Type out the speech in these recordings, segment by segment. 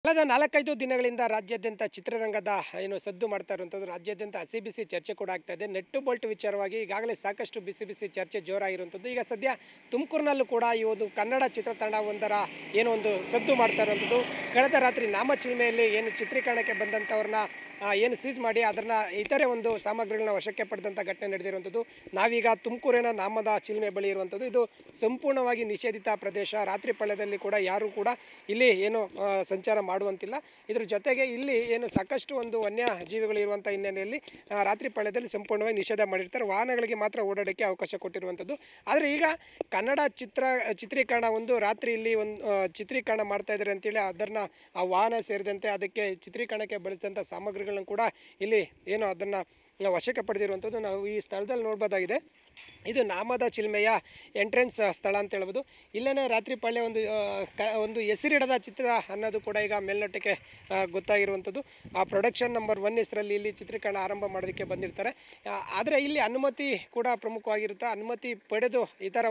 ಕಳೆದ 4-5 ದಿನಗಳಿಂದ ರಾಜ್ಯಾದ್ಯಂತ ಚಿತ್ರರಂಗದ ಸದ್ದು ಮಾಡ್ತಾ ಇರುವಂಥದ್ದು ರಾಜ್ಯಾದ್ಯಂತ ಹಸಿ-ಬಿಸಿ ಚರ್ಚೆ ಕೂಡ ಆಗ್ತಾ ಇದೆ. ನೆಟ್ಟು ಬೋಲ್ಟ್ ವಿಚಾರವಾಗಿ ಈಗಾಗಲೇ ಸಾಕಷ್ಟು ಬಿಸಿ ಚರ್ಚೆ ಜೋರಾಗಿರುವಂಥದ್ದು. ಈಗ ಸದ್ಯ ತುಮಕೂರಿನಲ್ಲೂ ಕೂಡ ಈ ಒಂದು ಕನ್ನಡ ಚಿತ್ರತಂಡವೊಂದರ ಒಂದು ಸದ್ದು ಮಾಡ್ತಾ ಇರುವಂಥದ್ದು. ಕಳೆದ ರಾತ್ರಿ ನಾಮಚಿಲುಮೆಯಲ್ಲಿ ಚಿತ್ರೀಕರಣಕ್ಕೆ ಬಂದಂಥವ್ರನ್ನ ಸೀಸ್ ಮಾಡಿ ಅದನ್ನು ಇತರೆ ಒಂದು ಸಾಮಗ್ರಿಗಳನ್ನ ವಶಕ್ಕೆ ಪಡೆದಂಥ ಘಟನೆ ನಡೆದಿರುವಂಥದ್ದು. ನಾವೀಗ ತುಮಕೂರಿನ ನಾಮದ ಚಿಲುಮೆ ಬಳಿ ಇರುವಂಥದ್ದು. ಇದು ಸಂಪೂರ್ಣವಾಗಿ ನಿಷೇಧಿತ ಪ್ರದೇಶ. ರಾತ್ರಿ ಪಾಳ್ಯದಲ್ಲಿ ಕೂಡ ಯಾರೂ ಕೂಡ ಇಲ್ಲಿ ಸಂಚಾರ ಮಾಡುವಂತಿಲ್ಲ. ಇದ್ರ ಜೊತೆಗೆ ಇಲ್ಲಿ ಸಾಕಷ್ಟು ಒಂದು ವನ್ಯಜೀವಿಗಳು ಇರುವಂಥ ಹಿನ್ನೆಲೆಯಲ್ಲಿ ರಾತ್ರಿ ಪಾಳ್ಯದಲ್ಲಿ ಸಂಪೂರ್ಣವಾಗಿ ನಿಷೇಧ ಮಾಡಿರ್ತಾರೆ. ವಾಹನಗಳಿಗೆ ಮಾತ್ರ ಓಡಾಡೋಕ್ಕೆ ಅವಕಾಶ ಕೊಟ್ಟಿರುವಂಥದ್ದು. ಆದರೆ ಈಗ ಕನ್ನಡ ಚಿತ್ರೀಕರಣ ರಾತ್ರಿ ಇಲ್ಲಿ ಚಿತ್ರೀಕರಣ ಮಾಡ್ತಾ ಇದ್ದಾರೆ ಅಂತೇಳಿ ಅದನ್ನು ಆ ವಾಹನ ಸೇರಿದಂತೆ ಅದಕ್ಕೆ ಚಿತ್ರೀಕರಣಕ್ಕೆ ಬಳಸಿದಂಥ ಸಾಮಗ್ರಿಗಳನ್ನ ಕೂಡ ಇಲ್ಲಿ ಅದನ್ನು ವಶಕ್ಕೆ ಪಡೆದಿರುವಂಥದ್ದು ನಾವು ಈ ಸ್ಥಳದಲ್ಲಿ ನೋಡ್ಬೋದಾಗಿದೆ. ಇದು ನಾಮದ ಚಿಲುಮೆಯ ಎಂಟ್ರೆನ್ಸ್ ಸ್ಥಳ ಅಂತ ಹೇಳ್ಬೋದು. ಇಲ್ಲೇ ರಾತ್ರಿ ಪಾಳ್ಯ ಒಂದು ಹೆಸರಿಡದ ಚಿತ್ರ ಅನ್ನೋದು ಕೂಡ ಈಗ ಮೇಲ್ನೋಟಕ್ಕೆ ಗೊತ್ತಾಗಿರುವಂಥದ್ದು. ಆ ಪ್ರೊಡಕ್ಷನ್ ನಂಬರ್ 1 ಹೆಸರಲ್ಲಿ ಇಲ್ಲಿ ಚಿತ್ರೀಕರಣ ಆರಂಭ ಮಾಡೋದಕ್ಕೆ ಬಂದಿರ್ತಾರೆ. ಆದರೆ ಇಲ್ಲಿ ಅನುಮತಿ ಕೂಡ ಪ್ರಮುಖವಾಗಿರುತ್ತೆ. ಅನುಮತಿ ಪಡೆದು ಈ ಥರ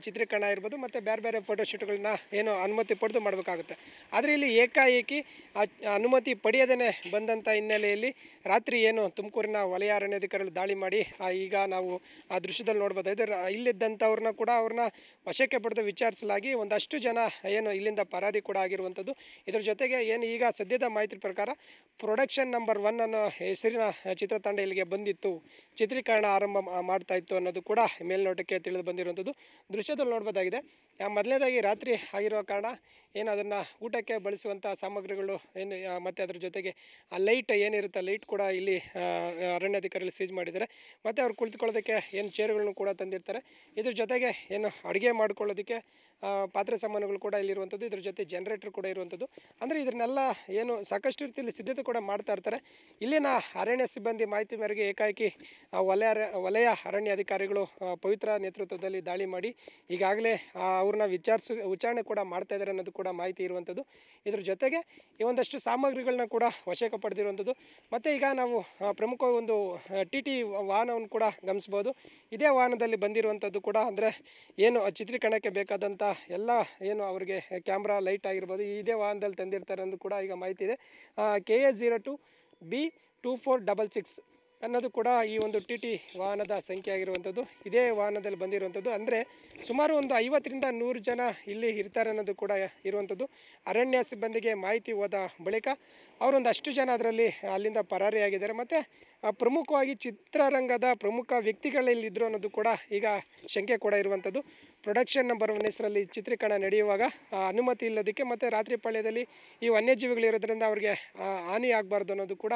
ಚಿತ್ರೀಕರಣ ಇರ್ಬೋದು ಮತ್ತು ಬೇರೆ ಫೋಟೋಶೂಟ್ಗಳನ್ನ ಅನುಮತಿ ಪಡೆದು ಮಾಡಬೇಕಾಗುತ್ತೆ. ಆದರೆ ಇಲ್ಲಿ ಏಕಾಏಕಿ ಅನುಮತಿ ಪಡೆಯದೇ ಬಂದಂಥ ಹಿನ್ನೆಲೆಯಲ್ಲಿ ರಾತ್ರಿ ತುಮಕೂರಿನ ವಲಯ ಅರಣ್ಯಾಧಿಕಾರಿಗಳು ದಾಳಿ ಮಾಡಿ ಈಗ ನಾವು ಆ ದೃಶ್ಯದಲ್ಲಿ ನೋಡ್ಬೋದು. ಇಲ್ಲಿದ್ದಂಥವ್ರನ್ನ ಕೂಡ ಅವ್ರನ್ನ ವಶಕ್ಕೆ ಪಡೆದು ವಿಚಾರಿಸಲಾಗಿ ಒಂದಷ್ಟು ಜನ ಇಲ್ಲಿಂದ ಪರಾರಿ ಕೂಡ ಆಗಿರುವಂಥದ್ದು. ಇದ್ರ ಜೊತೆಗೆ ಈಗ ಸದ್ಯದ ಮಾಹಿತಿ ಪ್ರಕಾರ ಪ್ರೊಡಕ್ಷನ್ ನಂಬರ್ 1 ಅನ್ನೋ ಹೆಸರಿನ ಚಿತ್ರತಂಡ ಇಲ್ಲಿಗೆ ಬಂದಿತ್ತು, ಚಿತ್ರೀಕರಣ ಆರಂಭ ಮಾಡ್ತಾ ಇತ್ತು ಅನ್ನೋದು ಕೂಡ ಮೇಲ್ನೋಟಕ್ಕೆ ತಿಳಿದು ಬಂದಿರುವಂಥದ್ದು. ದೃಶ್ಯದಲ್ಲಿ ನೋಡ್ಬೋದಾಗಿದೆ. ಮೊದಲನೇದಾಗಿ ರಾತ್ರಿ ಆಗಿರೋ ಕಾರಣ ಅದನ್ನು ಊಟಕ್ಕೆ ಬಳಸುವಂಥ ಸಾಮಗ್ರಿಗಳು ಮತ್ತು ಅದ್ರ ಜೊತೆಗೆ ಆ ಲೈಟ್ ಏನಿರುತ್ತೆ ಲೈಟ್ ಕೂಡ ಇಲ್ಲಿ ಅರಣ್ಯಾಧಿಕಾರಿಗಳು ಸೀಜ್ ಮಾಡಿದ್ದಾರೆ. ಮತ್ತು ಅವ್ರು ಕುಳಿತುಕೊಳ್ಳೋದಕ್ಕೆ ಚೇರುಗಳನ್ನು ಕೂಡ ತಂದಿರ್ತಾರೆ. ಇದ್ರ ಜೊತೆಗೆ ಅಡುಗೆ ಮಾಡ್ಕೊಳ್ಳೋದಕ್ಕೆ ಪಾತ್ರೆ ಸಾಮಾನುಗಳು ಕೂಡ ಇಲ್ಲಿರುವಂಥದ್ದು. ಇದ್ರ ಜೊತೆ ಜನರೇಟರ್ ಕೂಡ ಇರುವಂಥದ್ದು. ಅಂದರೆ ಇದನ್ನೆಲ್ಲ ಸಾಕಷ್ಟು ರೀತಿಯಲ್ಲಿ ಸಿದ್ಧತೆ ಕೂಡ ಮಾಡ್ತಾ ಇರ್ತಾರೆ. ಇಲ್ಲಿನ ಅರಣ್ಯ ಸಿಬ್ಬಂದಿ ಮಾಹಿತಿ ಮೇರೆಗೆ ಏಕಾಏಕಿ ವಲಯ ಅರಣ್ಯ ಅಧಿಕಾರಿಗಳು ಪವಿತ್ರ ನೇತೃತ್ವದಲ್ಲಿ ದಾಳಿ ಮಾಡಿ ಈಗಾಗಲೇ ಅವ್ರನ್ನ ವಿಚಾರಣೆ ಕೂಡ ಮಾಡ್ತಾ ಇದ್ದಾರೆ ಅನ್ನೋದು ಕೂಡ ಮಾಹಿತಿ ಇರುವಂಥದ್ದು. ಇದ್ರ ಜೊತೆಗೆ ಈ ಒಂದಷ್ಟು ಸಾಮಗ್ರಿಗಳನ್ನ ಕೂಡ ವಶಕ್ಕೆ ಪಡೆದಿರುವಂಥದ್ದು. ಮತ್ತು ಈಗ ನಾವು ಪ್ರಮುಖವಾಗಿ ಒಂದು TT ವಾಹನವನ್ನು ಕೂಡ ಗಮನಿಸ್ಬೋದು. ಇದೇ ವಾಹನದಲ್ಲಿ ಬಂದಿರುವಂಥದ್ದು ಕೂಡ ಅಂದರೆ ಚಿತ್ರೀಕರಣಕ್ಕೆ ಬೇಕಾದಂಥ ಎಲ್ಲ ಅವರಿಗೆ ಕ್ಯಾಮ್ರಾ ಲೈಟ್ ಆಗಿರ್ಬೋದು ಇದೇ ವಾಹನದಲ್ಲಿ ತಂದಿರ್ತಾರೆ ಅನ್ನೋದು ಕೂಡ ಈಗ ಮಾಹಿತಿ ಇದೆ. KA02B2466 ಅನ್ನೋದು ಕೂಡ ಈ ಒಂದು TT ವಾಹನದ ಸಂಖ್ಯೆ ಆಗಿರುವಂಥದ್ದು. ಇದೇ ವಾಹನದಲ್ಲಿ ಬಂದಿರುವಂಥದ್ದು. ಅಂದರೆ ಸುಮಾರು ಒಂದು 50ರಿಂದ 100 ಜನ ಇಲ್ಲಿ ಇರ್ತಾರೆ ಅನ್ನೋದು ಕೂಡ ಇರುವಂಥದ್ದು. ಅರಣ್ಯ ಸಿಬ್ಬಂದಿಗೆ ಮಾಹಿತಿ ಹೋದ ಬಳಿಕ ಅವರೊಂದಷ್ಟು ಜನ ಅದರಲ್ಲಿ ಅಲ್ಲಿಂದ ಪರಾರಿಯಾಗಿದ್ದಾರೆ. ಮತ್ತು ಪ್ರಮುಖವಾಗಿ ಚಿತ್ರರಂಗದ ಪ್ರಮುಖ ವ್ಯಕ್ತಿಗಳಲ್ಲಿದ್ದರು ಅನ್ನೋದು ಕೂಡ ಈಗ ಶಂಕೆ ಕೂಡ ಇರುವಂಥದ್ದು. ಪ್ರೊಡಕ್ಷನ್ ನಂಬರ್ 1 ಹೆಸರಲ್ಲಿ ಚಿತ್ರೀಕರಣ ನಡೆಯುವಾಗ ಅನುಮತಿ ಇಲ್ಲದಕ್ಕೆ ಮತ್ತು ರಾತ್ರಿ ಪಾಳ್ಯದಲ್ಲಿ ಈ ವನ್ಯಜೀವಿಗಳಿರೋದ್ರಿಂದ ಅವ್ರಿಗೆ ಹಾನಿ ಆಗಬಾರ್ದು ಅನ್ನೋದು ಕೂಡ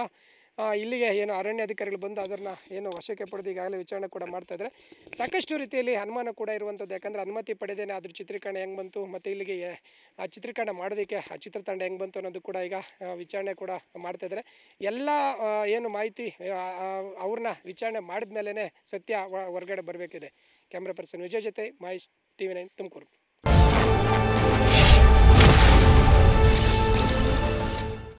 ಇಲ್ಲಿಗೆ ಅರಣ್ಯಾಧಿಕಾರಿಗಳು ಬಂದು ಅದನ್ನು ವಶಕ್ಕೆ ಪಡೆದು ಈಗಾಗಲೇ ವಿಚಾರಣೆ ಕೂಡ ಮಾಡ್ತಾಯಿದ್ದಾರೆ. ಸಾಕಷ್ಟು ರೀತಿಯಲ್ಲಿ ಅನುಮಾನ ಕೂಡ ಇರುವಂಥದ್ದು. ಯಾಕಂದರೆ ಅನುಮತಿ ಪಡೆದೇನೆ ಅದ್ರ ಚಿತ್ರೀಕರಣ ಹೆಂಗೆ ಬಂತು ಮತ್ತು ಇಲ್ಲಿಗೆ ಆ ಚಿತ್ರೀಕರಣ ಮಾಡೋದಕ್ಕೆ ಆ ಚಿತ್ರತಂಡ ಹೆಂಗೆ ಬಂತು ಅನ್ನೋದು ಕೂಡ ಈಗ ವಿಚಾರಣೆ ಕೂಡ ಮಾಡ್ತಾಯಿದ್ದಾರೆ. ಎಲ್ಲ ಮಾಹಿತಿ ಅವ್ರನ್ನ ವಿಚಾರಣೆ ಮಾಡಿದ ಮೇಲೇ ಸತ್ಯ ಹೊರಗಡೆ ಬರಬೇಕಿದೆ. ಕ್ಯಾಮ್ರಾ ಪರ್ಸನ್ ವಿಜಯ್ ಜೊತೆ ಮಹೇಶ್, TV9 ತುಮಕೂರು.